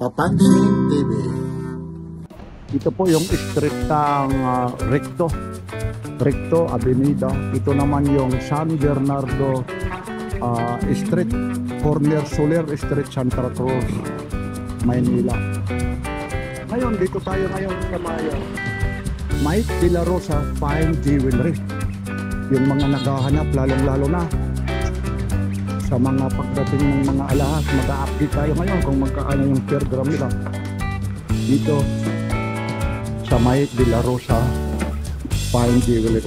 Papansin TV. Ito po yung street ng Recto Avenida. Ito naman yung San Bernardo Street, corner Soler Street, Santa Cruz, Maynila. Ngayon, dito tayo ngayon sa Mike De La Rosa Fine Jewelry. Yung mga naghahanap, lalong-lalo na sa mga pagdating ng mga alahas, mag-a-update tayo ngayon kung magkaano yung per gram nila dito sa Mike De La Rosa Fine Jewelry.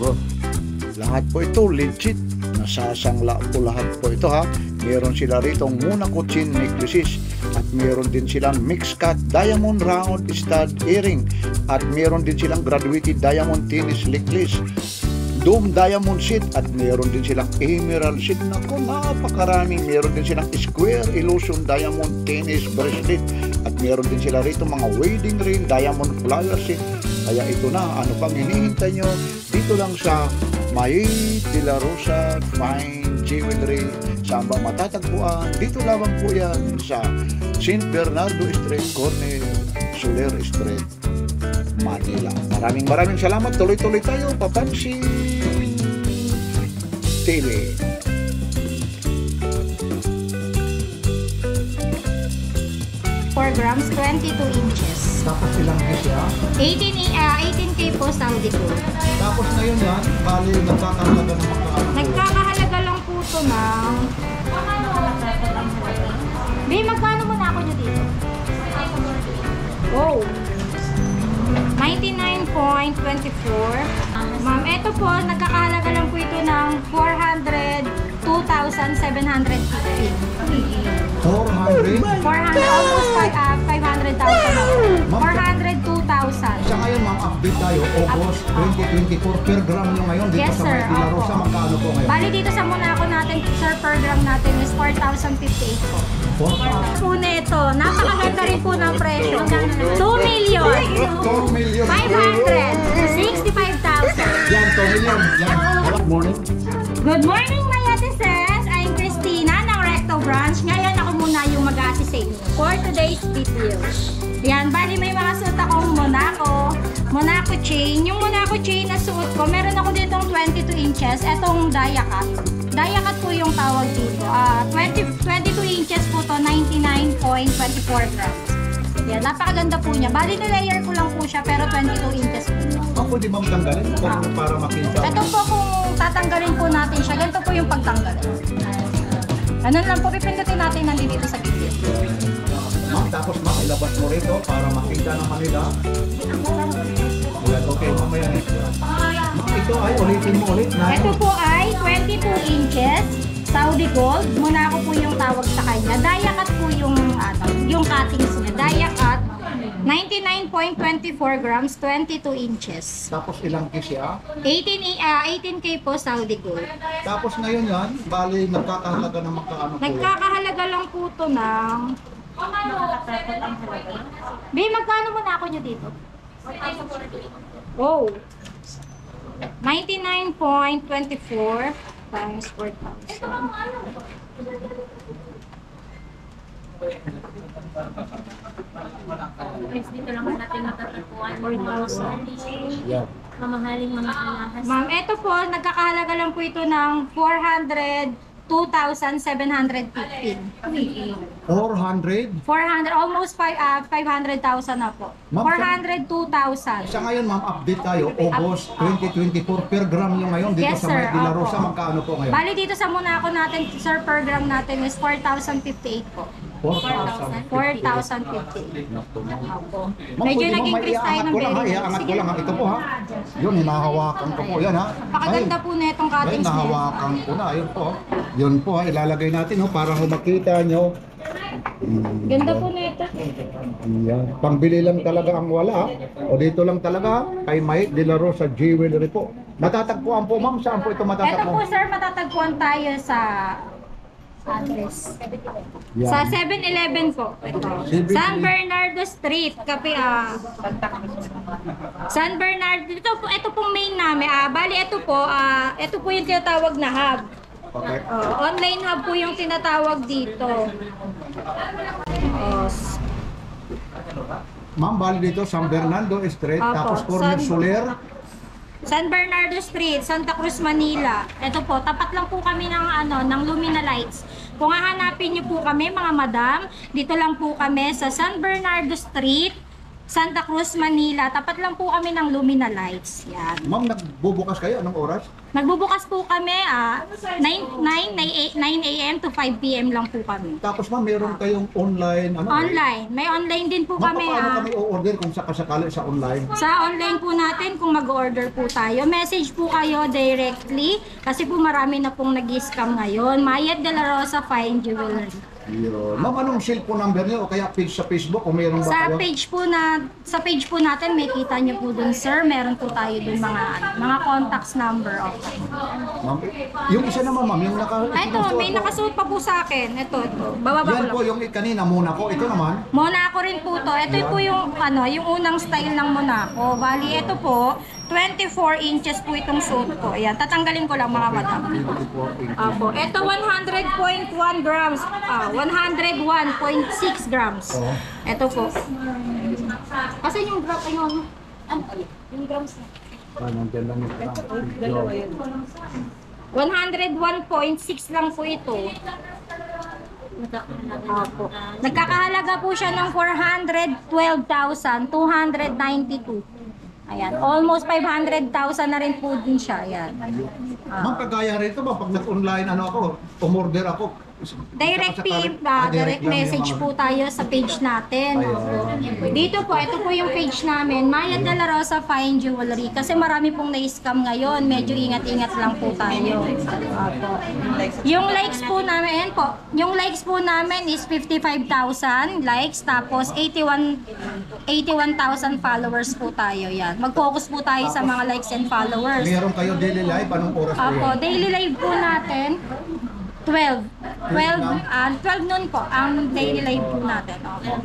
Lahat po ito legit, nasasangla po lahat po ito ha. Meron sila rito Monaco chain necklaces at meron din silang mixed cut diamond round stud earring at meron din silang graduated diamond tennis necklace, dome diamond set at meron din silang emerald set. Naku, napakarami. Meron din silang square illusion diamond tennis bracelet at meron din sila rito mga wedding ring diamond flower set. Kaya ito na, ano pang hinihintay nyo? Dito lang sa Mike De La Rosa Fine Jewelry. Saan ba matatagpuan? Dito lamang po yan sa St. Bernardo Street, corner Soler Street, Manila. Maraming salamat. Tuloy-tuloy tayo. Papansin TV. 4 grams, 22 inches. Tapos ilang case ya? 18K po Saudi ko. Tapos ngayon yan, bali nagkakahalaga ng magkaano? Nagkakahalaga lang po ito ng... May magkano muna ako nyo dito? Wow! 99.24. Ma'am, ito po, nagkakahalaga lang po ito ng 402,750. 400? 400, almost 500,000. 402,000. Sa ngayon ma'am, update tayo, August 2024, per gram nyo ngayon dito Yes, sa sir. Mike De La Rosa, magkano po ngayon? Bali dito sa Monaco natin, sir, per gram natin is 4,058 po. 4,000? Po nito, napakaganda rin po ng presyo. 2 million. 4 million. 565,000. Yan, 2 million. Yan. Good morning. Good morning, my atises. I'm Christina ng Recto Branch. Ngayon ako muna yung mag-assist sa inyo for today's video. Yan, bali may mga suot akong Monaco chain. Yung Monaco chain na suot ko, meron ako ditong 22 inches. Etong Diacat. Diacat po yung tawag dito. 22 inches po to, 99.24 grams. Yan, napakaganda po niya. Bali nilayer ko lang po siya, pero 22 inches po. Pwede bang tanggalin para makita? Ito po kung tatanggalin po natin siya, ganito po yung pagtanggalin. Ganun lang po, pipindutin natin nandito sa video. Ma'am, tapos ma'am, ilabas mo rito para makita ng kanila. Okay, mamaya na. Ma'am, ito ay ulitin mo ulit. Ito po ay 22 inches, Saudi Gold. Monaco po yung tawag sa kanya. Diacat po yung cuttings niya. Diacat, 99.24 grams, 22 inches. Tapos ilang case ya? 18K po Saudi Gold. Tapos ngayon yan, bali nagkakahalaga ng magkaano po yan? Nagkakahalaga lang po ito ng... Bay, magkano mo na ako nyo dito? Oh, 99.24 times 4,000. Dito lang natin matatagpuan 4,000. Yeah. Mamahaling mga alahas. Ma'am, ito po, nagkakahalaga lang po ito ng 402,715. 400? 400, almost 500,000 na po. Ma'am, 402,000. Sa ngayon ma'am, update tayo, August 2024, per gram nyo ngayon dito Yes, sa sir. Mike De La Rosa, Opo. magkano po ngayon? Bali dito sa Monaco natin, sir, per gram natin is 4,058 po. 4,000. 4,058. Opo. Ma'am, Medyo pwede mo naging increase tayo ng maiangat ko lang ha, very iangat ko Sige. lang ha, ito po ha. Yun, hinahawakan ko po, yan ha. Pakaganda po na itong Ayun, cuttings niya. nahawakan ko na, ayun po. Yun po ha, ilalagay natin ho, para ho makita nyo. Ganda po na ito. Yan. Pangbili lang talaga ang wala. O dito lang talaga kay Mike De La Rosa Jewelry po. Matatagpuan po ma'am, saan po ito Ito po matatagpuan? sir, matatagpuan tayo sa address. Yan. Sa 7-Eleven po. Ito. 7-Eleven. San Bernardo Street. San Bernardo. Ito pong main namin. Bali, ito po yung tinatawag na hub. Okay. Online hub po yung tinatawag dito. Ma'am, bali dito, San Fernando Street, Opo, tapos Corner Soler. San Bernardo Street, Santa Cruz, Manila. Ito po, tapat lang po kami ng Lumina Lights. Kung hahanapin niyo po kami, mga madam, dito lang po kami sa San Bernardo Street, Santa Cruz, Manila. Tapat lang po kami ng Lumina Lights. Yan. Ma'am, nagbubukas kayo? Anong oras? Nagbubukas po kami 9 a.m. to 5 p.m. lang po kami. Tapos ma'am, meron kayong online, ano? Online. May online din po Ma'am, kami. paano kami o-order kung sakasakali sa online? Sa online po natin, kung mag-order po tayo, message po kayo directly kasi po marami na pong nag-scam ngayon. Mayet de la Rosa Fine Jewelry. Yun. Ma'am, anong cellphone number niyo o kaya page sa Facebook kung meron ba Sa kayo? page po natin, may kita niyo po dun, sir. Meron po tayo dun mga contacts number. Okay. Ma'am, yung isa naman ma'am, yung Ito, may nakasuot pa po sa akin. Ito. Bababa ko Yan lang. po yung kanina Monaco. Ito naman. Monaco rin po to. Ito po yung yung unang style ng Monaco. Bali, ito po, 24 inches po itong suit ko. Ayan, tatanggalin ko lang mga madam. Apo, ito 100.1 grams. 101.6 grams. Oo. Ito po. Kasi yung grams, yung grams. Anong dyan lang yung 101.6 lang po ito. Apo. Nagkakahalaga po siya ng 412,292. Ayan, almost 500,000 na rin po din siya. Ayan. Ma'am, kagaya rito ba, pag nag-online ako, umorder ako, Direct direct lang message yung po tayo sa page natin. Ayun. Dito po, ito po yung page namin, Maya de la Rosa Fine Jewelry. Kasi marami pong na-scam ngayon, medyo ingat-ingat lang po tayo. Opo. Yung likes po namin, yung likes po namin is 55,000 likes, tapos 81,000 followers po tayo. Yan. Mag-focus po tayo sa mga likes and followers. Meron kayo daily live, anong oras po Opo, yan? daily live po natin, 12 noon po ang daily live po natin. Opo.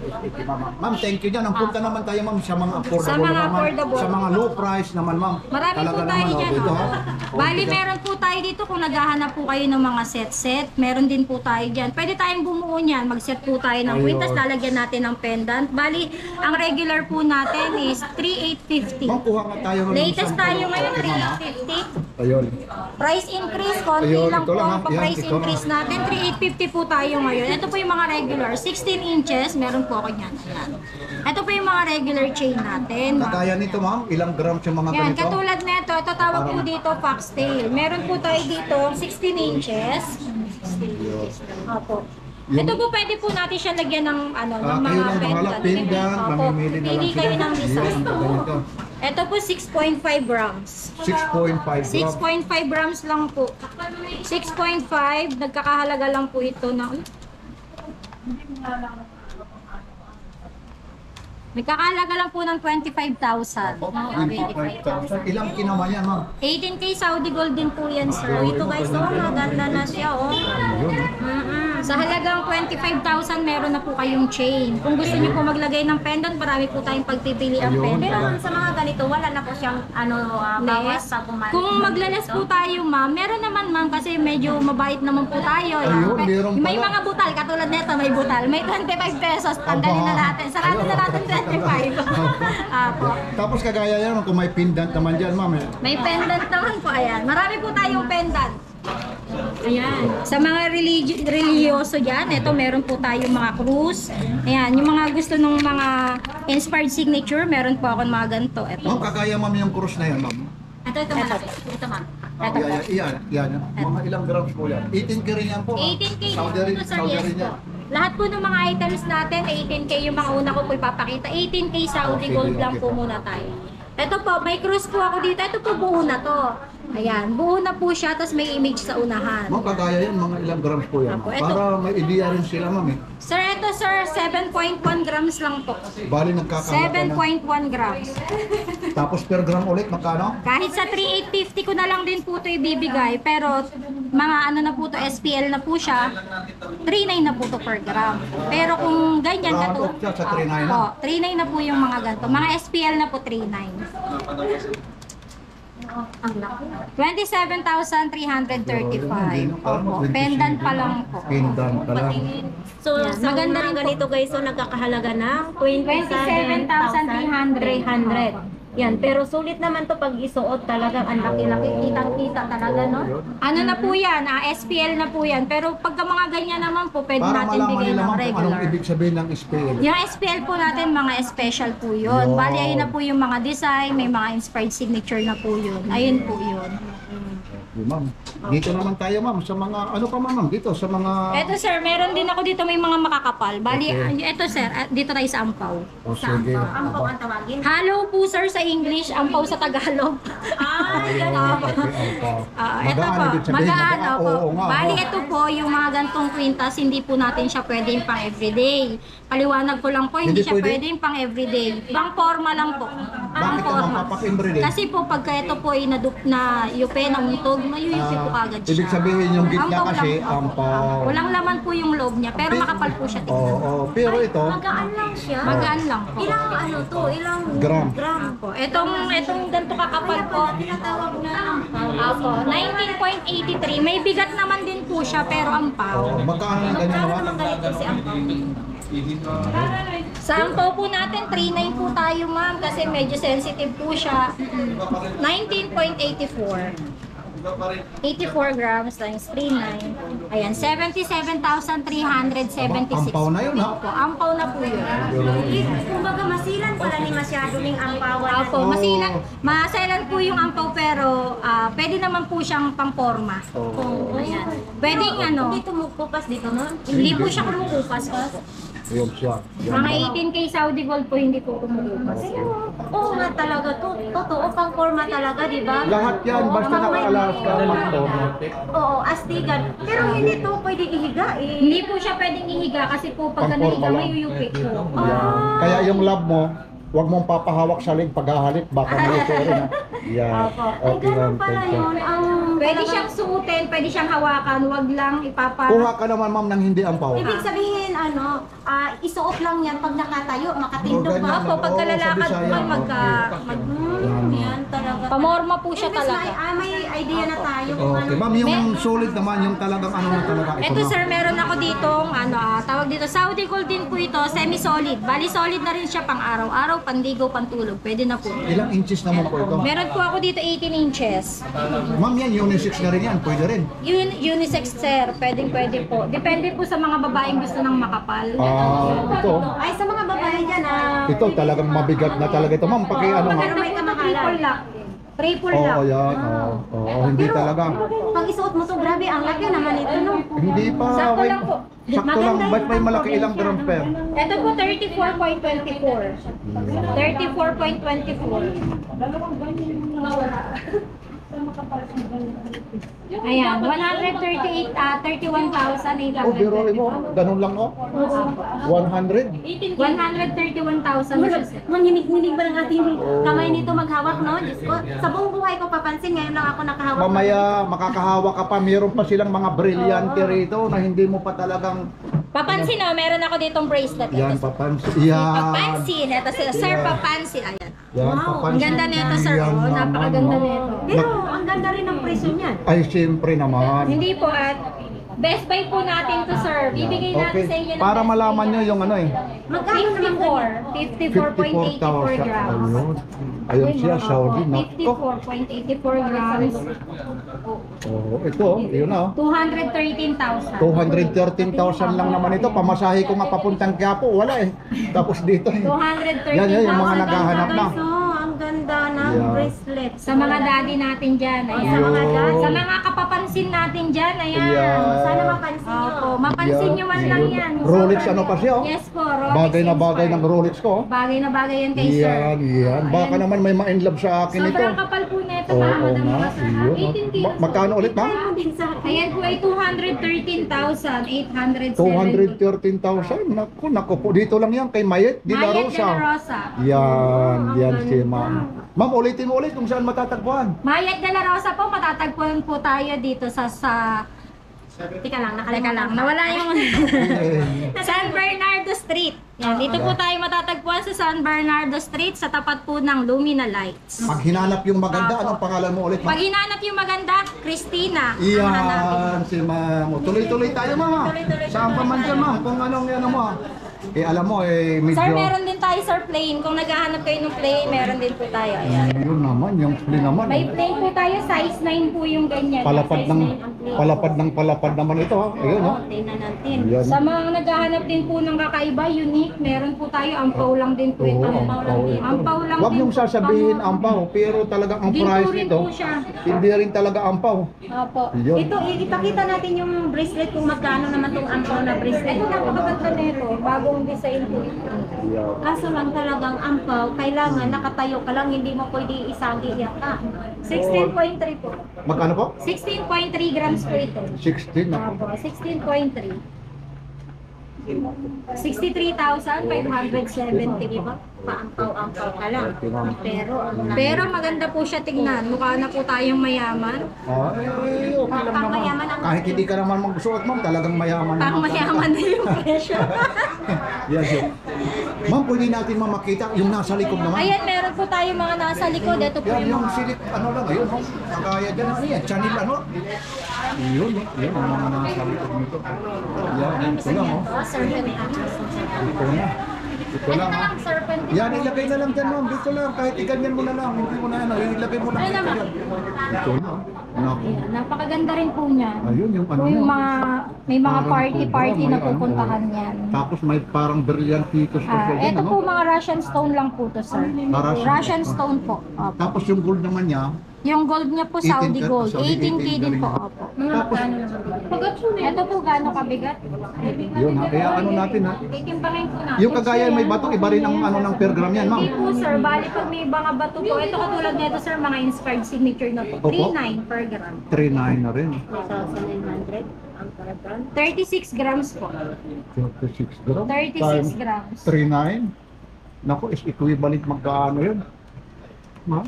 Ma'am, thank you dyan. Ang punta naman tayo ma'am sa mga affordable Sa mga naman. affordable. Sa mga low price naman ma'am. Marami po Talaga tayo naman, dyan. dito, ha? Bali, meron po tayo dito kung naghahanap po kayo ng mga set-set. Meron din po tayo dyan. Pwede tayong bumuo niyan. Mag-set po tayo ng Ayun. quintas, lalagyan natin ng pendant. Bali, ang regular po natin is 3,850. Ma'am, kuha nga tayo ng Latest sample. tayo ngayon, Okay, ma'am, ha? 3,850. Ayun. Price increase, konti Ayun, lang ito po lang, ang ha? Yan, price ito lang. increase natin. 3,850 po tayo ngayon. Ito po yung mga regular. 16 inches, meron po ako niyan. Ayan. Ito po yung mga regular chain natin. Kagaya nito ma'am, ilang grams yung mga Yan, ganito? katulad nito, ito tawag po dito foxtail. Meron po tayo dito 16 inches. Opo. Yung- Ito po pwede po natin siya lagyan ng ng kayo mga lang bahala, pendant, Opo, mamimili na lang pili kayo sila. ng design. Yan, ganito. Ito po 6.5 grams. 6.5 grams. 6.5 grams lang po. 6.5, nagkakahalaga lang po ito ng nagkakahalaga lang po ng 25,000. 25,000. Ilang kinama yan ma'am? 18K Saudi gold din po yan, sir. Ito guys, maganda na siya, oh. Sa halagang 25,000, meron na po kayong chain. Kung gusto niyo po maglagay ng pendant, marami po tayong pagpipili ang Ayun. Pero pendant. sa mga ganito, wala na po siyang bawas Less. sa pumalit. Kung maglalas po tayo, ma'am, meron naman, ma'am, kasi medyo mabait naman po tayo. Ayun, meron May pala. mga butal, katulad nito, may butal. May 25 pesos, tanggalin na natin. Sarado na natin 25. Apo. Tapos kagaya yan, kung may pendant naman dyan ma'am. May pendant naman po, ayan. Marami po tayong pendant. Ayan. Sa mga religyoso dyan, ito meron po tayong mga krus. Ayan, yung mga gusto ng mga inspired signature, meron po ako ng mga ganito. Ito. Ma'am, kagaya ma'am yung cross na yan ma'am. Ito malaki. Ito ma'am. Ito po. Yan. Mga ilang grams po yan. 18K rin yan po. 18K Saudi rin, po, sir, Saudi yes rin po. yan. Lahat po ng mga items natin, 18K yung mga una ko po ipapakita. 18K Saudi Okay, gold okay lang po po. muna tayo. Ito po, may cruise po ako dito. Ito po buo na to. Ayan, buo na po siya, tapos may image sa unahan. Ma'am, kagaya yan, mga ilang grams po yan. Apo, eto. Para may idea rin sila ma'am eh. Sir, ito sir, 7.1 grams lang po. Bali nagkakahalaga na. 7.1 grams. Tapos per gram ulit, magkano? Kahit sa 3,850 ko na lang din po ito ibibigay, pero mga ano na po to, SPL na po siya, 3,900 na po to per gram. Pero kung ganyan Round to, off siya sa 3,900 na? 3,900 na po yung mga ganito. Mga SPL na po 3,900. Ang laki. 27,335. Opo, pendant pa lang po. Pendant pa lang. Patingin. So, Yan, sa maganda mga rin po. ganito guys, so nagkakahalaga ng 27,300. 27,300. Yan, pero sulit naman to pag isuot, talagang ang laki-laki, kitang-kita talaga, no? Ano na po yan, SPL na po yan. Pero pagka mga ganyan naman po, pwede Para natin malaman bigay nila ng ma'am kung anong regular. ibig sabihin ng SPL. Yung SPL po natin, mga special po yun. Yun. Bali, ayun na po yung mga design, may mga inspired signature na po yun. Ayun po yun. Okay, ma'am. Dito naman tayo ma'am sa mga ano pa ma'am dito sa mga Eto sir, meron din ako dito may mga makakapal. Bali, Okay. eto sir, dito tayo sa ampaw. O sige. Ampaw ang tawagin. Hello po sir sa English, ampaw sa Tagalog. Okay, opo. Ito po, Magaan ibig sabihin, magaan magaan. po. Oo nga, Bali, oo. ito po, yung mga gantong kwintas, hindi po natin siya pwedeng pang everyday. Paliwanag ko lang po, hindi Hindi siya pwede? pwedeng pang everyday. Pang forma lang po. Pang Bakit forma. naman papak-everyday? Kasi po, pagka ito po ay na yupe, namuntog, mayuyupi po kagad siya. Ibig sabihin yung gitna Ampaw kasi, lang po. ampaw. Walang laman po yung loob niya, pero makapal po siya tingnan. Oo, pero ito, Magaan lang siya. Magaan lang po. Ilang ano to? Ilang Gram. gram? Po. Itong ganito kakapal po. Tinatawag na Opo, 19.83. May bigat naman din po siya, pero ampaw. magkano yung ganyan Kano naman? naman ganito si Ampaw? Sa ampaw po natin, 3.9 po tayo ma'am kasi medyo sensitive po siya. 19.84. 84 grams times 3.9. Ayan, 77,376. Ampaw na yun, ha? Opo, ampaw na po yun. Kumbaga masilan pala ni masyado ning ampawan. Opo, maselan po yung ampaw pero pwede naman po siyang pamporma. Ayan. Pwedeng ano, Hindi tumukupas dito nun. hindi po siya kumukupas po. Yun siya. Yan. Mga 18K Saudi Gold po hindi po kumukupas. Oo nga talaga to. Totoo pang forma talaga, di ba? Lahat yan, basta nakaalas ka, magtono. Oo, astigan. Pero hindi to pwede ihiga eh. Hindi po siya pwedeng ihiga kasi po pagka Pang-forma nahiga lang. may uyupi po. Yan. Kaya yung lab mo, huwag mong papahawak sa leg paghahalip, baka malito rin, ha? Yan. Opo. Ay, Okay ganun lang, pala thank you. yun. Pwede siyang suotin, pwede siyang hawakan, wag lang Kuha ka naman ma'am ng hindi ampaw. Ibig sabihin, isuot lang yan pag nakatayo, makatindog Oh, ganyan. ba? Opo, pag Oo, kalalakad sa po, Bisaya, Yan talaga. pamorma po siya Imbes talaga. may idea na tayo kung Okay, ano. ma'am, yung solid naman, yung talagang ano na talaga ito, Ito ma'am. sir, meron ako ditong tawag dito Saudi Gold din po ito, semi-solid. Bali solid na rin siya pang araw-araw, pandigo, pantulog. Pwede na po. Ilang inches naman po ito? Meron po ako dito 18 inches. Ma'am, yan, unisex na rin yan, pwede rin. Unisex sir, pwede po. Depende po sa mga babaeng gusto ng makapal. Ito, Ay, sa mga babae dyan, ito talagang mabigat na talaga ito. Ma'am, paki ano nga. Maganda po ito, triple lock. Triple Oo, lock. yan. Oo, hindi talaga. pag isuot mo to, grabe, ang laki naman ito, no? Hindi pa. Sakto May, lang po. sakto lang. Ba't may malaki ilang grams per? Ito po 34.24. 34.24. Ayan, 138, 31,800. Oh, biro mo. Ganun lang, oh. 100? 131,000 siya sir. Manginig-ninig ba ng ating kamay nito maghawak, no? Diyos ko, sa buong buhay ko papansin, ngayon lang ako nakahawak. Mamaya, makakahawa ka pa. Meron pa silang mga brilyante rito na hindi mo pa talagang... Papansin o, meron ako ditong bracelet. Yan, Ito, papansin. Yan. papansin. Ito sir, sir, papansin. Ayan. Yan, Wow, papansin. Ang ganda nito sir, Yan oh, naman, napakaganda no? nito. Pero ang ganda rin ng presyo niyan. Ay, siyempre naman. Hindi po at best buy po natin to sir. Bibigay natin sa inyo ng Para best malaman buy nyo yung ano eh. Magkano naman ganyan? 54.84 grams. Ayun. Ayun siya, Saudi. Nako. 54.84 grams. Oh, ito, yun na. 213,000. 213,000 lang naman ito. Pamasahe ko nga papuntang Quiapo, wala eh. Tapos dito eh. 213,000. Yan, yan, yung mga naghahanap na. Guys, oh, ang ganda ng Yeah. bracelet. Sa mga daddy natin dyan. Ayan. Sa mga daddy. Sa mga kapapansin natin dyan. Ayan. Yeah. Sana mapansin nyo. Opo, mapansin nyo man lang yan. Rolex ano pa siya, oh. Yes po, Rolex Bagay na bagay ng inspired. Rolex ko. oh. Bagay na bagay yan kay sir. Yan, yan. Baka Ayan. naman may ma-inlove sa akin ito. Sobrang kapal po nito. Oo Tama na nga, mga sir. iyon. 18 kilos. Magkano ulit, ma'am? Ano din sa akin? Ayan po ay 213,870. 213,000. Naku, naku po. Dito lang yan kay Mayet de la Mayet de la Rosa. Rosa. Yan, yan si ma'am. Ma'am, ulitin mo ulit kung saan matatagpuan. Mayet de la Rosa po, matatagpuan po tayo dito sa Teka lang, Teka lang, nawala yung San Bernardo Street. Yan, dito po tayo matatagpuan sa San Bernardo Street sa tapat po ng Lumina Lights. Pag hinanap yung maganda, Apo. anong pangalan mo ulit? Pag hinanap yung maganda, Christina. ang hanapin. Iyan, si ma'am. Tuloy-tuloy tayo, ma'am. Tuloy-tuloy Saan pa man dyan, ma'am? Kung anong yan mo. Alam mo, medyo... Sir, meron din tayo, sir, plain. Kung naghahanap kayo ng plain, meron din po tayo. Ayan. Yun naman, yung play naman. May plain po tayo, size 9 po yung ganyan. Palapad Size ng 9 ang plain. palapad naman ito, ha? Ayun, ha? Oo, tingnan natin. Ayan. Sa mga naghahanap din po ng kakaiba, unique, meron po tayo, ampaw lang din po ito. Oo, Ampaw lang din. Ampaw lang Huwag din niyong po. sasabihin ampaw, pero talagang ang Ginto price rin nito, po siya. hindi rin talaga ampaw. Opo. Yun. Ito, ipakita natin yung bracelet kung magkano naman tong ampaw na bracelet. Ito napakaganda nito, bagong design po ito. Kaso lang talagang ampaw, kailangan nakatayo ka lang, hindi mo pwede isagi yata. 16.3 po. Magkano po? 16.3 grams po ito. 16 na po. Opo, 16.3. 63,570, di ba? Paampaw-ampaw ka lang. Pero maganda po siya tignan. Mukha na po tayong mayaman. Okay lang naman. mayaman ang- Kahit hindi ka naman magsuot, ma'am, talagang mayaman Pang naman. mayaman na yung presyo. Yes, yes. Ma'am, pwede natin mamakita yung nasa likod naman. Ayan, meron po tayo mga nasa likod. Ito po Yan, yung yung mga... silik, ano lang, ayun, ma'am. Nakaya dyan, ano yan, channel, ano? Yun, yun, ang mga nasa likod nito. Yan, ito lang, oh. Ito na. Ito Ano lang, na ha. lang, serpent? Yan, ilagay na lang dyan, ma'am. Dito lang, kahit iganyan mo na lang. Hindi mo na, ano, ilagay mo lang. Ano dito naman? dyan. Ito na, oh. Naku. Ayan, napakaganda rin po niya. Ayun, yung ano Po yung mo. mga, may mga Parang party-party cobra, na may ano, pupuntahan oh. yan. Tapos may parang brillantitos pa siya dyan, Ito ano? po mga Russian stone lang po to, sir. Russian stone po. Opo. Tapos yung gold naman niya, Yung gold niya po, 18 Saudi ka- gold. Saudi 18K 18 din rin. po. Opo. tapos, Ito po, gaano kabigat? yun ha, kaya ano natin ha. Titimbangin po natin. Yung kagaya may bato, iba rin ang ano ng per gram yan, ma'am. Hindi po, sir. Bali pag may mga bato po, ito katulad nito, sir, mga inspired signature na po. Opo. 3.9 per gram. 3.9 na rin. 2,900 ang per gram. 36 grams po. 36 grams. 36 grams. 3.9. Naku, is equivalent magkaano yun? Ma?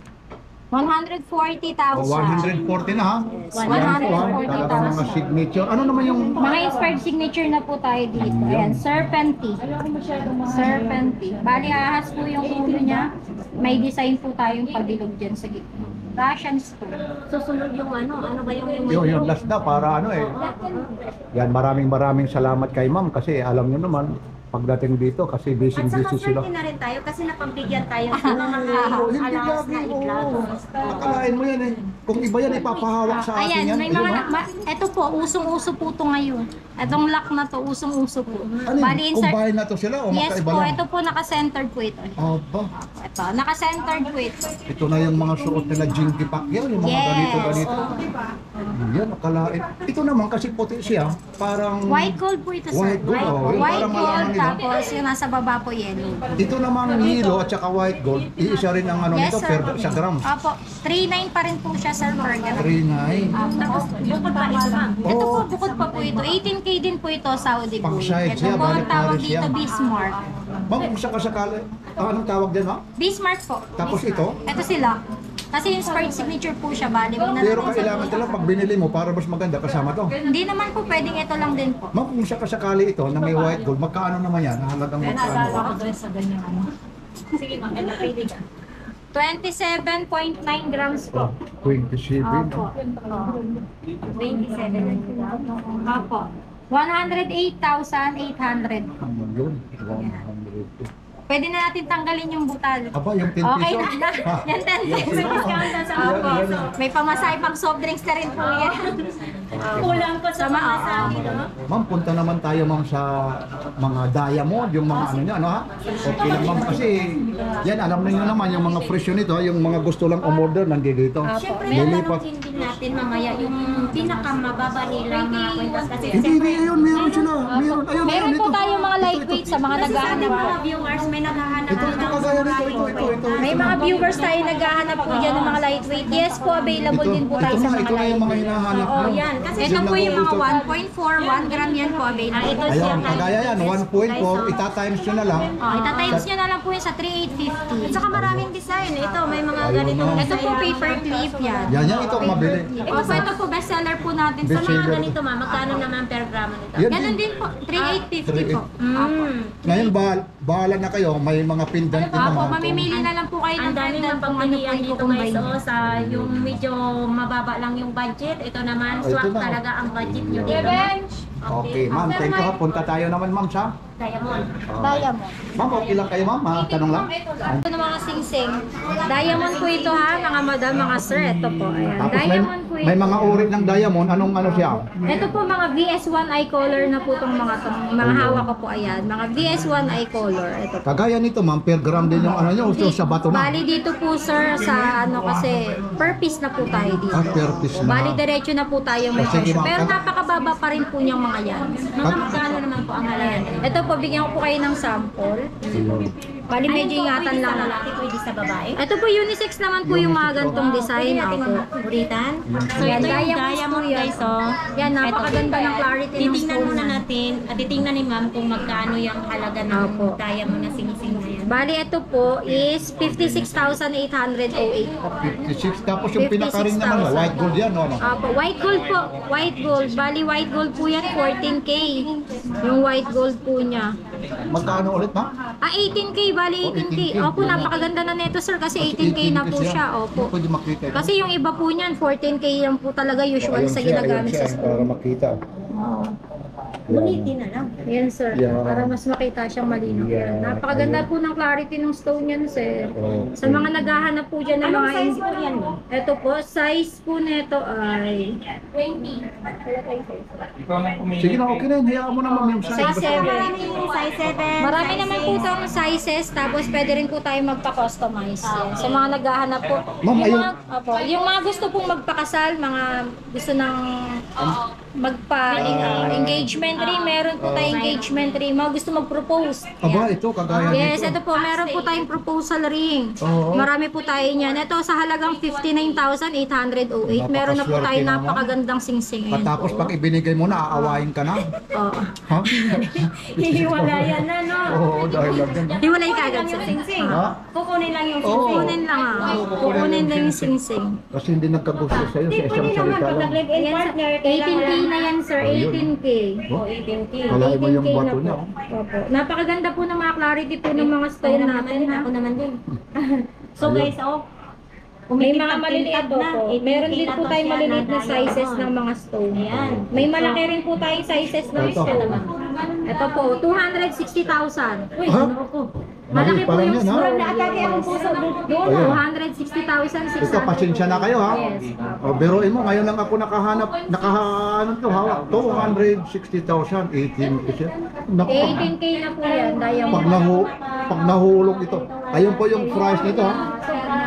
140,000. 140 na ha. Yan po ha. 140,000. Talagang mga signature. Ano naman yung... Mga inspired signature na po tayo dito. Ayan, Serpenty. Serpenty. Bali, ahas po yung ulo niya. May design po tayong pabilog dyan sa gitna. Russian stone. Susunod yung ano ba yung Yung last na para ano eh. Yan, maraming salamat kay ma'am kasi alam nyo naman, pagdating dito kasi At saka busy sila. swerte na rin tayo kasi napagbigyan tayo sa mga Hindi allowance na lagi, iglaw. oo. Akalain mo yan eh. Kung iba yan, ipapahawak sa atin Ayan, yan. may Ayun, mga, ha? ito po, usong-uso po ito ngayon. Itong lock na to, usong-uso po. Ano yun? Bali, Kung insert. bahay na to sila o Yes magkaiba po, lang? ito po naka-centered po ito. Aba, Ito, naka-centered po ito. ito na yung mga suot nila Jinky Pacquiao, yung mga Yes. ganito-ganito. Yan, akalain. Ito naman kasi puti siya, parang... White gold po ito, sir. White gold, oh. Yung White parang gold, malaman nila. tapos yung nasa baba po yellow. Ito namang yellow at saka white gold, iisa rin ang ano Yes, nito, sir. per sa grams. Opo, 3.9 pa rin po siya, sir, per gram. 3.9. Tapos bukod pa ito ma'am. Ito po, Oo. bukod pa po ito. 18K din po ito, Saudi Pang gold. side Ito siya, po ang balik tawag Paris dito, yan. Bismarck. Ma'am, kung sakasakali, anong tawag din ha? Bismarck po. Tapos ito? Ito sila. Kasi inspired signature po siya, bali mo na Pero natin sa kailangan talaga pag binili mo para mas maganda kasama to. Hindi naman po pwedeng ito lang din po. Ma'am, kung sakasakali ito na may white gold, magkaano naman yan? Halagang magkaano? Sige ma'am, napili ka. 27.9 grams po. 27. Opo. 27 ang gram. Opo. 108,800. Yun, 100. Pwede na natin tanggalin yung butal. Aba, yung 10 Okay peso. na. Yan 10 pesos. Opo. May pamasahe pang soft drinks na rin po yan. Kulang pa sa mga sabi, no? Ma'am, punta naman tayo ma'am sa mga diamond, yung mga ano niya, ano ha? Okay lang ma'am, kasi yan, alam niyo naman yung mga presyo nito, yung mga gusto lang umorder, nandito. Siyempre, Lilipat. tatanungin din natin mamaya yung pinakamababa nila mga kwentas kasi Hindi, siyempre, ayun, meron sila. Meron, ayun, Meron po ito. tayo mga Ito, lightweight sa mga kasi sabi naghahanap. mga viewers may naghahanap Ito, kagaya nito, ito. May mga viewers tayo naghahanap po dyan ng mga lightweight. Yes po, available din po tayo sa mga ito na yung mga lightweight. hinahanap Oo, mo. yan. Kasi Ito po yung mga Ito. 1.4, 1 gram yan po available. ito Ayun, siya. kagaya yan, 1.4, itatimes nyo na lang. Oh, itatimes nyo na lang po yun sa 3,850. At saka maraming design. Ito, may mga Ayun ganitong na. Ito po paper clip yan. Yan, ito ang mabili. Ito po bestseller po natin. Sa mga Bestseller. ganito ma'am, magkano naman per gramo nito? Yan Ganun din po, 3,850 po. Ah, Apo. Ngayon, bahala na kayo. May mga pendant din Opo, naman. mamimili na lang po kayo ng Ang daming pendant kung ano po mapagpilian yung dito guys. kukumbay. Sa yung medyo mababa lang yung budget. Ito naman, Ito swak na. talaga ang budget nyo dito. Revenge! Okay, ma'am. Thank you ha. Punta tayo naman, ma'am, sa... Diamond. Diamond. Ma'am, okay lang kayo, ma'am? Tanong lang. Ito na mga singsing. Diamond po ito ha, mga madam, mga sir. Ito po. Ayan. Tapos Diamond po may ito. mga uri ng diamond. Anong ano siya? Ito po mga VS1 eye color na po itong mga hawak ko po. Ayan. Mga VS1 eye color. Ito po. Kagaya nito, ma'am, per gram din yung ano nyo. So, sa bato na. Bali dito po sir sa ano kasi per piece na po tayo dito. Ah, per piece na. Bali diretso na po tayo may Sige, presyo. ma'am. Pero napakababa pa rin po niyang mga yan. Mga magkano naman po ang halayan. Ito po, bigyan ko po kayo ng sample. Bali medyo ingatan lang na. Lalaki, pwede sa babae. Ito po unisex naman po yung mga gantong design. Pwede natin Opo. uritan. So Yan, ito yung diamonds diamond po yan. guys, oh. Yan, napakaganda ng clarity ng Titingnan stone muna na. natin, at titingnan ni ma'am kung magkano yung halaga ng Opo. diamond na sinising na yan. Bali ito po is 56,808 po. 56. Tapos yung pinaka-ring naman, 56,000. white gold yan, no? Opo, white gold po. White gold. Bali white gold po yan, 14K. Yung white gold po niya. Magkano ulit, ma'am? 18K, bali 18K. 18K. Opo, napakaganda na nito sir kasi 18K na po siya. Opo. Pwede makita ito. Kasi yung iba po niyan, 14K lang po talaga usual Ayun sa siya, ginagamit ayun sa siya, store. para makita. Oo. Bunitin na lang. Yan sir, Yeah. para mas makita siyang malinaw. Yeah. Napakaganda po ng clarity ng stone yan sir. Okay. Sa mga naghahanap po dyan ng Anong mga... size po yan mo? Ito po, size po nito ay... 20. Sige na, okay na yun. Hayaan mo na, ma'am, yung size. Size Basta- 7. Marami yung size 7. Marami naman po itong sizes, tapos pwede rin po tayo magpa-customize. Yan. Sa mga naghahanap po. Ma'am, Yung ayun. mga, opo, yung mga gusto pong magpakasal, mga gusto ng magpa-engagement ring, meron po tayong engagement ring. Mga gusto mag-propose. Aba, Yan. ito, kagaya Yes, nito. ito po, meron po tayong proposal ring. Oo. Marami po tayo niyan. Ito sa halagang 59,808. Meron na po Napakaswerte tayong naman. napakagandang singsing. At tapos pag ibinigay mo na, aawain ka na. Oo. Ha? Hihiwalayan na, no? Oo, dahil lang yan. Hiwalay ka agad Yung sir. singsing. Ha? Kukunin lang yung Oo. singsing. Kukunin lang Kukunin lang yung singsing. Kasi hindi nagkagusto sa'yo sa isang Pwede naman salita pag lang. nag-live-in Yan, partner, 18K na yan sir, 18K. Oh, 18K. Kalahin mo yung 18K bato na niya. po. oh. Opo. Napakaganda po ng mga clarity po ng mga stone natin ha. Ako naman din. So Ayun. guys, oh. May Umikit mga ang maliliit tingkad po na. po. 18K Meron din na po to tayong siya maliliit na diamond. sizes ng mga stone. Ayan. May malaki rin po tayong sizes ng Ito. stone. Ito po, 260,000. Uy, Ha? ano ko? Malaki Mali po pa lang yung yan, ha? stone. Naatake ang puso doon. Ayun. 260,600. Ito, pasensya na kayo, ha? Yes. O, biruin mo, ngayon lang ako nakahanap to, hawak. 260,000, 18 kasi. Naku, 18K na po yan, diamond. pag nahulog ito. Ayun po yung price nito, ha?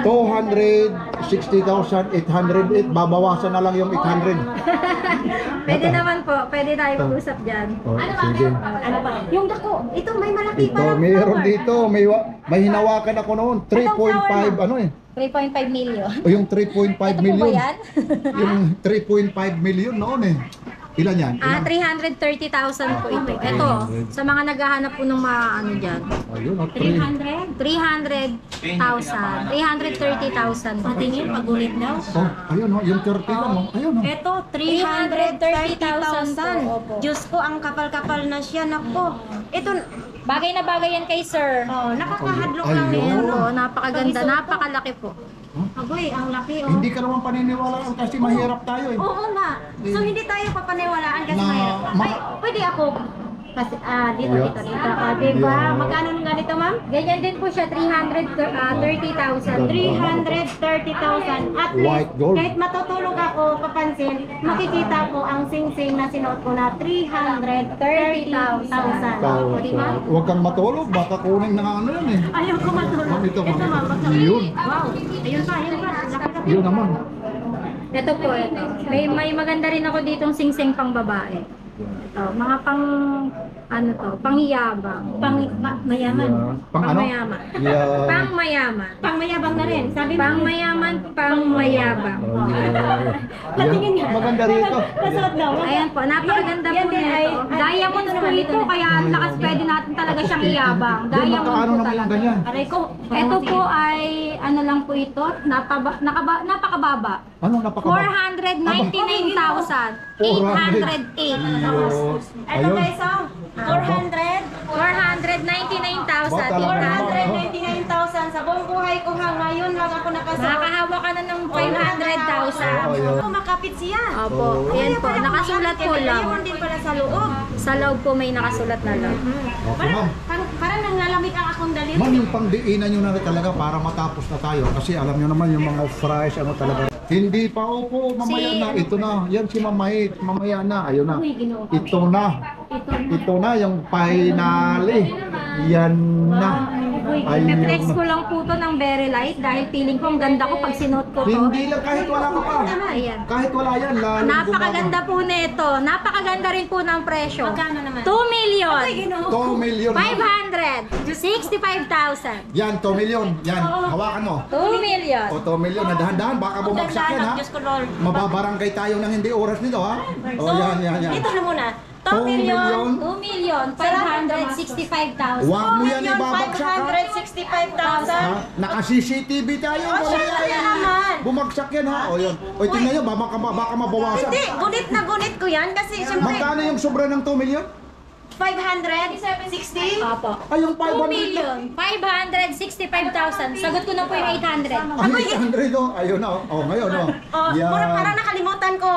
260,808, babawasan na lang yung 800. Pwede naman po, pwede tayo mag-usap dyan. Oh, sige. Ano ba? Yung dako, ito may malaki Ito, pa. mayroon dito, may hinawakan ako noon, 3.5, ano eh. 3.5 million. O yung 3.5 Ito po ba million. yan? Yung 3.5 million noon eh. Ilan yan? Ah, Ilan? 330,000 po ito. Ito, sa mga naghahanap po ng mga ano dyan. Ayun, 300? 300,000. 330,000 po. Patingin, pagulit daw. Oh, ayun oh, yung 30 lang oh. Ayun oh. Ito, 330,000 po. 330,000. Opo. Diyos ko, ang kapal-kapal na siya. Nako. Ito, Bagay na bagay yan kay sir. oh, nakakahadlok Ayun. lang yan. Oo, napakalaganda, napakalaki po. Agoy, ang laki, oh. Hindi ka naman paniniwalaan kasi mahirap tayo eh. Oo nga. So, hindi tayo papaniwalaan kasi Na- mahirap. ma- Ay, pwede ako. Kasi, dito, Yeah. dito. Ah, diba? Yeah. Magkano nung ganito, ma'am? Ganyan din po siya, 330,000. 330,000. At White least, gold. kahit matutulog ako, papansin, makikita ko ang sing-sing na sinuot ko na 330,000. Tao, Diba? Huwag kang matulog, baka kunin na ano yan eh. Ayaw ko matulog. Ito, Ito, ma'am. Yun. Wow. Ayun pa, ayun pa. Laki-laki. Yun naman. Ito po, ito. May maganda rin ako ditong singsing pang babae. Ito, mga pang, ano to, panghiyabang. Mayaman. Yeah. Pang ano? Pangmayaman. Yeah. Pangmayaman. Pangmayabang na rin. Sabi mo. Pangmayaman, pangmayabang. Oh, yeah. Patingin nga. Maganda rito. Pasuot daw. Ayan po, napakaganda Yan po din ay- nito. Diamond po ito, kaya ang lakas pwede natin talaga siyang iyabang. Doon, Diamond makaano po naman yung talaga. ganyan. Aray ko. Ito po ay, ano lang po ito, napakababa. Ano napakababa? 499,808. Ayun. Ito guys, oh. 400. Ba, talaga naman. 499,000 sa buong buhay ko ha. Ngayon lang ako nakasuot. Nakakahawa ka na ng 500,000. Ako makapit siya. Opo, ayan po. Nakasulat po lang. Mayroon din pala sa loob. Sa loob po may nakasulat na lang. Okay, ma'am. Parang nanglalamig ang akong daliri. Ma'am, yung pangdiinan nyo na rin talaga para matapos na tayo. Kasi alam nyo naman yung mga fries, ano talaga. Hindi pa, opo, mamaya Si- na. Ito na. Yan si Mamahit. Mamaya na. Ayun na. Uy, ginoo. Ito na. Ito na yung finale. Yan na. Ayun Flex na. ko lang po to ng very light dahil feeling ko ang ganda ko pag sinuot ko to. Hindi lang kahit wala ka pa. Ayan. Kahit wala yan. Lalo Napakaganda po nito. Napakaganda rin po ng presyo. Magkano naman? 2 million. 2 million. 565,000. Yan, 2 million. Yan, hawakan mo. 2 million. O, 2 million na dahan-dahan. Baka bumagsak yan, ha? Diyos ko, Lord. Mababarangay tayo ng hindi oras nito, ha? O, yan, yan, yan. Ito na muna. 2 2 million. 2 million 565,000. Huwag mo yan ibabagsak, ha? 565,000. Ha? Naka-CCTV tayo. Oh, syempre naman. Bumagsak yan, ha? O, yun. O, tingnan nyo, baka mabawasan. Hindi, gunit na gunit ko yan kasi siyempre Magkano yung sobra ng 2 million? 560. Opo. Ay, yung 2 500. million 565,000. Sagot ko na po yung 800. Ay, 800, oh. Ayun na, oh. O, ngayon, oh. Oh, Yan. parang nakalimutan ko.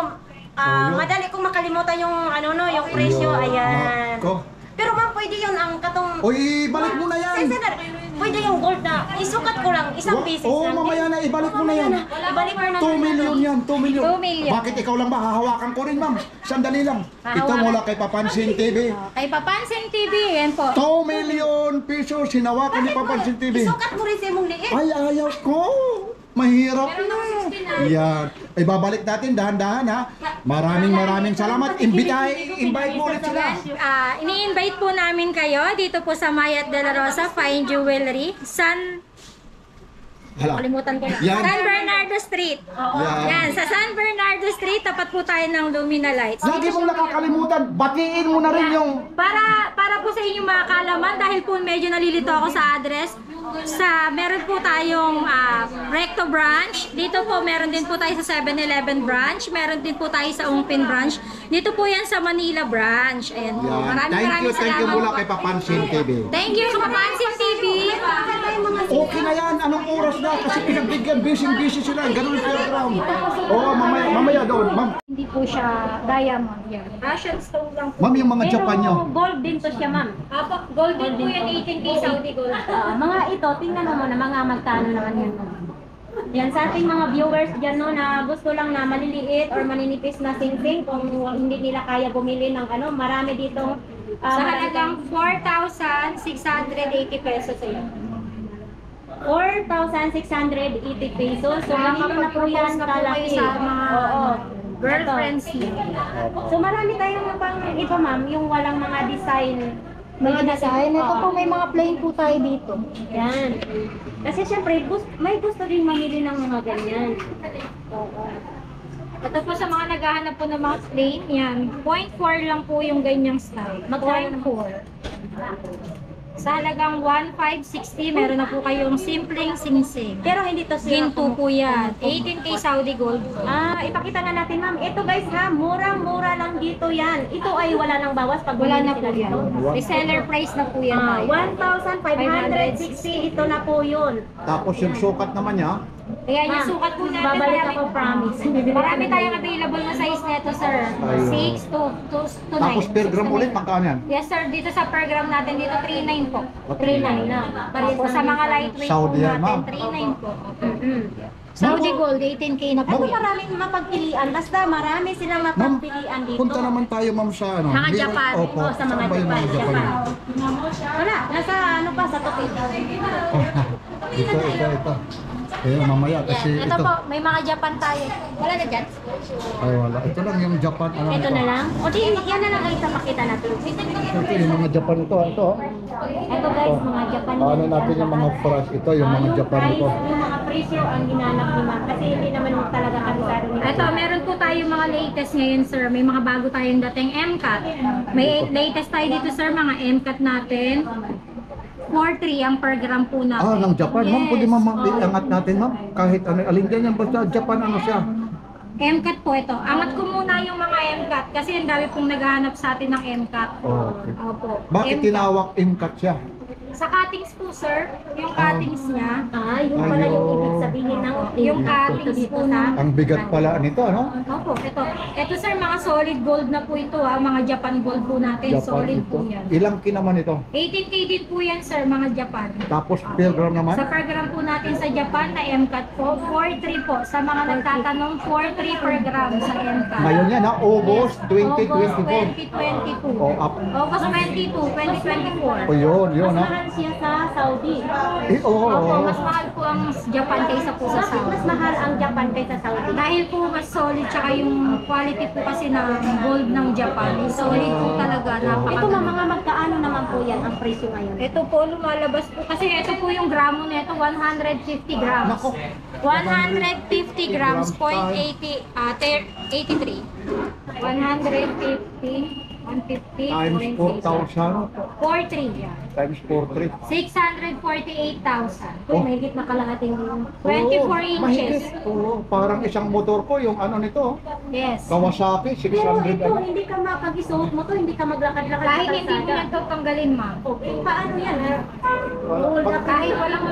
yun. Madali kong makalimutan yung yung presyo. Ayan. Ko. Pero ma'am, pwede yun ang katong... Oy, balik mo na yan. Sir, pwede yung gold na isukat ko lang, isang pieces Oo, lang. mamaya na, ibalik mo na yan. Ibalik mo na. 2 million yan, 2 million. 2 million. Bakit ikaw lang ba? Hahawakan ko rin, ma'am. Sandali lang. Ito mula kay Papansin TV. Kay Papansin TV, yan po. 2 million pesos, hinawakan ni Papansin TV. Isukat mo rin sa imong liit. Ay, ayaw ko. Mahirap na. Yan. Ay, babalik natin dahan-dahan, ha. Maraming salamat. Invite mo ulit sila. Ini-invite po namin kayo dito po sa Mayat de la Rosa Fine Jewelry, Hala. kalimutan ko na. Yan. San Bernardo Street. Yan. Yan, sa San Bernardo Street, tapat po tayo ng Lumina Lights. Lagi mong nakakalimutan. Batiin mo na rin yung... Para po sa inyong mga kaalaman, dahil po medyo nalilito ako sa address, meron po tayong Recto branch. Dito po meron din po tayo sa 7-Eleven branch. Meron din po tayo sa Ungpin branch. Dito po yan sa Manila branch. Ayan po. Yan. Maraming Thank you salamat mula po. kay Papansin TV. Thank you sa Papansin TV. Okay na yan. Anong oras na? Kasi pinagbigyan. Busy sila. Ganun yung program. Oo, mamaya doon. Ma'am, Hindi po siya diamond yan. Russian stone lang po. ma'am, yung mga Japan nyo. Gold din to siya, ma'am. Apo, golden po yan, 18K Saudi gold. Mga ito, tingnan mo na mga magkano naman yun. Yan sa ating mga viewers dyan no, na gusto lang na maliliit or maninipis na sing-sing kung hindi nila kaya bumili ng marami ditong Sa halagang 4,680 pesos sa iyo. 4,680 pesos. So, ganito na po yan kalaki. Sa mga Oo. girlfriends niyo. So, marami tayong pang iba, ma'am, yung walang mga design. Mga design, ito po may mga plain po tayo dito. Yan. Kasi syempre, may gusto din mamili ng mga ganyan. Ito po sa mga naghahanap po ng mga plain, yan. 0.4 lang po yung ganyang style. Magkano 0.4. Sa halagang 1,560, meron na po kayong simpleng singsing. Pero hindi to sila. Ginto po yan. 18K Saudi gold po. Ipakita nga natin, ma'am. Ito guys ha, murang-mura lang dito yan. Ito ay wala nang bawas pag Wala bumili na sila po yan. dito. Reseller price na po yan. tayo. 1,560, ito na po yun. Tapos yung sukat naman niya. Ayan, yung sukat po natin. Babalik marami- ako, promise. Marami tayong available na size neto, sir. Ayun. 6 to 9. Tapos per gram ulit, magkano yan? Yes, sir. Dito sa per gram natin, dito 3.9 po. 3,900 na. Tapos sa mga lightweight Saudi po yan, natin, ma'am. 3.9 po. Mm-mm. Saudi gold, 18K na po Ako yan. maraming mapagpilian. Basta marami silang Ma'am, mapagpilian dito. punta naman tayo, ma'am, sa ano? Mga Biro- Japan. Opo. Oh, sa mga Saan ba yung Japan. Japan? Wala, nasa ano pa, sa Tokyo. Ito. Ayun, mamaya kasi Yan. ito. Ito po, may mga Japan tayo. Wala na dyan? Ay, wala. Ito lang yung Japan. Ano Ito na lang. O di, yan na lang ay ipakita natin. Ito yung mga Japan ito. Ito. Ito guys, mga Japan. Ano natin yung mga fresh. Ito yung mga Japan price, ito. yung mga presyo ang ginanap ni ma'am. Kasi hindi naman talaga kabisado nila. Ito, meron po tayong mga latest ngayon, sir. May mga bago tayong dating MCAT. May latest tayo dito, sir, mga MCAT natin. 4.3 ang per gram po natin. Ah, ng Japan. Ma'am, Yes. pwede ma'am, iangat natin, ma'am. Kahit ano, alin ganyan. Basta Japan, ano siya. MCAT po ito. Angat ko muna yung mga MCAT kasi ang dami pong naghahanap sa atin ng MCAT. Okay. Opo. Bakit MCAT. tinawag MCAT siya? Sa cuttings po, sir, yung cuttings niya, Yung pala yung ibig sabihin ng yung cuttings dito po sa... Ang bigat pala nito, ano? opo, ito sir, mga solid gold na po ito mga Japan gold po natin, solid ito. po yan. Ilang naman ito? 18K din po yan sir, mga Japan. Tapos per gram naman? Sa per gram po natin sa Japan na MCAT po, 4.3 po. Sa mga nagtatanong, 4.3 per gram sa MCAT. Ngayon yan, ha? August August 2024. 2022. Oh, up. August 22, 2024. O yun, Mas ha? mahal siya sa Saudi. Oo. Opo, mas mahal po ang Japan kaysa po sa Bakit Saudi. mas mahal ang Japan kaysa Saudi? Dahil po mas solid, tsaka yung quality po kasi ng gold ng Japan, solid po talaga, Ito napakaganda. mga magkaano naman po yan ang presyo ngayon? Ito po, lumalabas po. Kasi ito po yung gramo nito, 150 grams. Nako. 150 grams, 83. 150, 150, Times 4,000 43 yan. times 43. 648,000. Uy, mahigit na kalahating yun. 24 Oo, inches. mahigit. Oo, parang isang motor ko, yung ano nito, Yes. Kawasaki, Pero 600. ito, hindi ka makag-isuot mo to, hindi ka maglakad-lakad Kahit sa hindi mo kalsada. na ito tanggalin, ma'am. Okay, paano yan? Kahit walang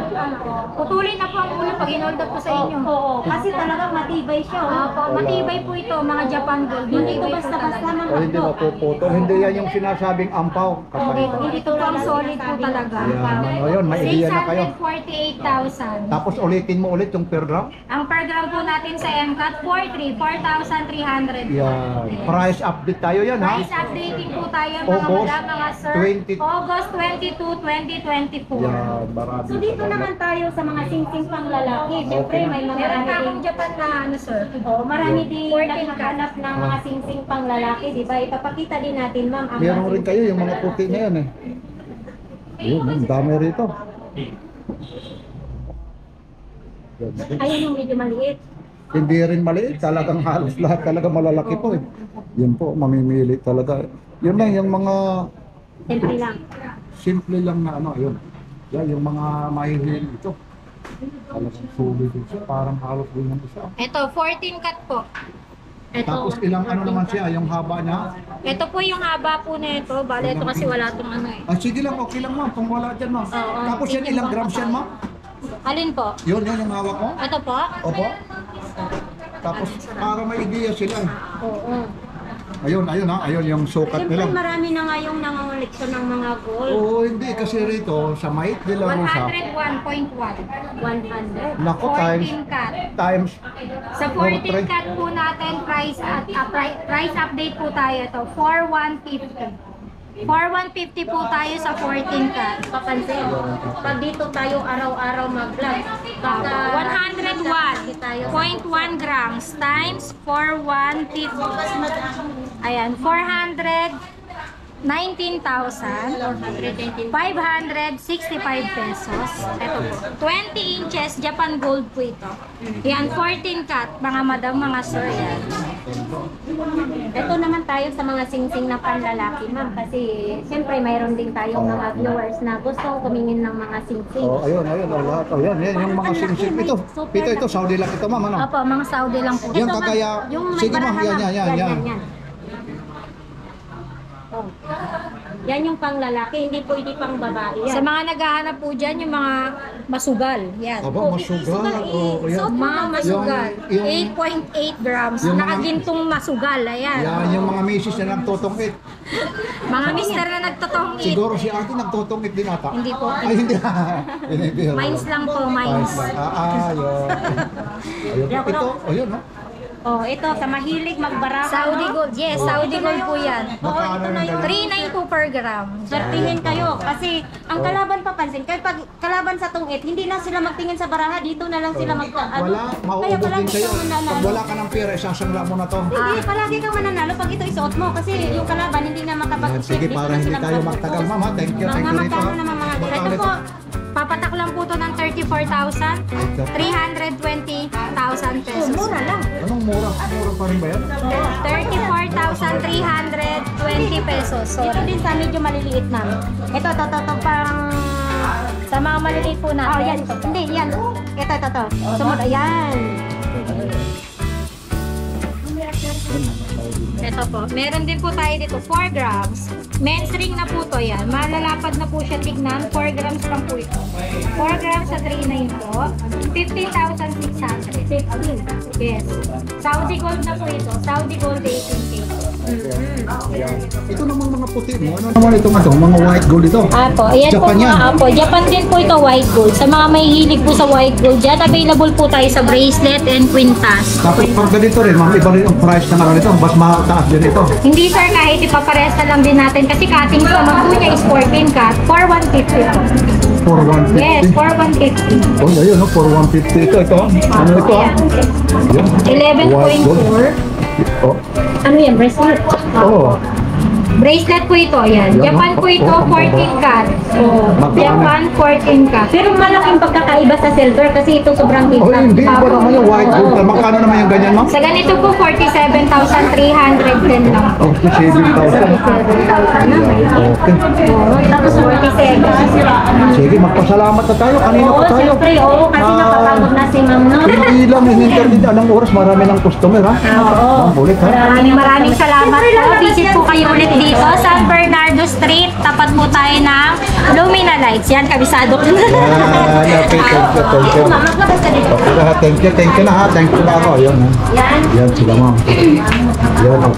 putulin na po ang ulo pag inold up po sa inyo. Oo, kasi talagang matibay siya. Opo, matibay po ito, mga Japan gold. Hindi ko Matibay po basta-basta talaga. ng O hindi mapuputo. Hindi yan yung sinasabing ampaw. Okay, Kapag. hindi ito po ang solid po talaga. Yan, ano yun, may idea na kayo. 648,000. Tapos ulitin mo ulit yung per gram. Ang per gram po natin sa MCAT, 4,300. Yan. Price update tayo yan, ha? Price updating po tayo mga August madam, mga sir. 20. August 22, 2024. Yan, marami. So dito naman tayo sa mga sing-sing pang lalaki. Siyempre Okay. may mga Meron marami pa akong din. Japan na ano sir. Marami din 14 nakahanap ng mga sing-sing pang lalaki, di ba? Ipapakita din natin, ma'am. ang Meron mga rin kayo yung mga puti na yan, eh. Yun, ang dami rito. Yan. Ayun yung medyo maliit. Hindi rin maliit, talagang halos lahat talaga malalaki po, eh. Yun po, mamimili talaga. Yun lang, yung mga Siyempre lang. simple lang na ano, yun. Yan, yung mga mahihil ito. Talagang sulit ito, parang halos din naman siya. Ito, 14 cut po. Ito. Tapos ilang ano naman siya, yung haba niya. Ito po yung haba po nito. Bale, ito kasi wala itong ano eh. Ah, sige lang, okay lang ma'am, kung wala dyan ma'am. Oo, Tapos yan, sige ilang po. grams yan ma'am? Alin po? Yun yung hawak mo? Ito po? Opo. Tapos para may idea sila eh. Oo. Ayun ha, ayun yung sukat Siyempre nila. marami na ngayong nangangoleksyon ng mga gold. Oo, hindi kasi rito sa Mait de la Rosa. 101.1. 100. Nako, times 14 cut. times Sa 14 cut po natin, price update po tayo ito. 4,150. 4,150 po tayo sa 14 cut. Papansin, pag dito tayo araw-araw mag-vlog, baka 101.1 grams times 4,150. Ayan, 419,565 pesos. Ito po. 20 inches Japan gold po ito. Yan, 14 cut. Mga madam, mga sir yan. ito naman tayo sa mga sing-sing na panlalaki, ma'am. Kasi siyempre mayroon din tayong mga viewers na gustong tumingin ng mga sing-sing. Oh, ayun, lahat. Oh, yan yung mga singsing. Ito, Saudi lang ito, ma'am, ano? Opo, mga Saudi lang po. Yan Ito, ma'am, kagaya, yung may sige ma'am, baraha, yan. Oh. Yan yung pang lalaki, hindi pwede pang babae Sa yan. mga naghahanap po dyan, yung mga masugal. Yan. Aba, masugal. Oh, yan. Mga masugal. Yung- 8.8 grams. yung mga- Nakagintong masugal. Ayan. Yan, yung mga misis na nagtutungit. Mga mister na nagtotongit. Siguro si ate nagtutungit din ata. Hindi po. Ay, hindi. Binibiro. Mines lang po, Mines mines. lang. Yun. Ayun. Ito, ayun, no? Oh, ito sa mahilig magbaraha. Saudi no? gold. Yes, Saudi gold po yan. Oo, ito na yung 392 per gram. Sortihin kayo kasi ang kalaban papansin, kapag kalaban sa tungit, hindi na sila magtingin sa baraha, dito na lang sila Wala, Kaya mauubos din palagi kayo. kang Pag mananalo. wala ka ng pera, isasangla mo na to. Hindi, palagi kang mananalo pag ito isuot mo kasi yung kalaban hindi na Yan, makapag-check. sige, para hindi tayo magtagal, ma'am, ha? Thank you Mga rito. magkano naman mga Baka Ito ulit- po, papatak lang po to ng 34,000. 320,000 pesos. Mura lang. Anong mura? Mura pa rin ba yan? 34,320 pesos. Dito Sorry. din sa medyo maliliit namin. Ito, parang... Sa mga maliliit po Oh, natin. yan. Hindi, yan. Ito. Sumunod, ayan. Ito po. Meron din po tayo dito 4 grams. Men's ring na po to yan. Malalapad na po siya tignan. 4 grams lang po ito. 4 grams sa 3.9 po. 15,600. 15. Yes. Saudi gold na po ito. Saudi gold 18K. Yan. Ito namang mga puti mo. Ano naman ito mga white gold ito? Apo, ayan Japan po yan. mga apo. Japan din po ito white gold. Sa mga may hilig po sa white gold dyan, available po tayo sa bracelet and quintas. Tapos pag ganito rin, mga iba rin yung price na nito. Mas mataas din ito. Hindi sir, kahit ipapares na lang din natin kasi cutting naman po niya is 14 cut for 150 po. For 150. Yes, for 150. Oh, ayun, no? For 150 ito. Ito. Ano ito? Yan. 11.4. Oh. Ano yan, bracelet? Oh. Bracelet po ito, yan. Yan, Japan po ito, oh, 14 cut. Magkano? Japan, 14 cut. Pero malaking pagkakaiba sa silver kasi ito sobrang Oh, kita. hindi. Iba naman yung white gold. Magkano naman yung ganyan, ma'am? Sa ganito po, 47,310 lang. Oh, 7,000. 7,000 na may. Okay. Oo, tapos 47. Sige, magpasalamat na tayo. Kanina Oo, pa tayo. siyempre, oo, kasi napapagod na si ma'am, no? Hindi lang in-internet. Anong oras? Marami ng customer, ha? Oo. Ma'am, ulit, ha? Maraming salamat po. Visit po kayo ulit dito, San Bernardo Street. Tapat po tayo ng Lumina Lights. Yan, kabisado ko. Okay, thank you. Ma'am, maglabas ka dito. Okay, ha, thank you na, ha? Thank you na ako. Ayan, ha? Yan. Yan sila, ma'am. Yan, oh.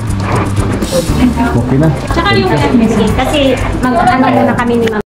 Okay na. Tsaka yung kasi mag-ano muna kami ni ma'am.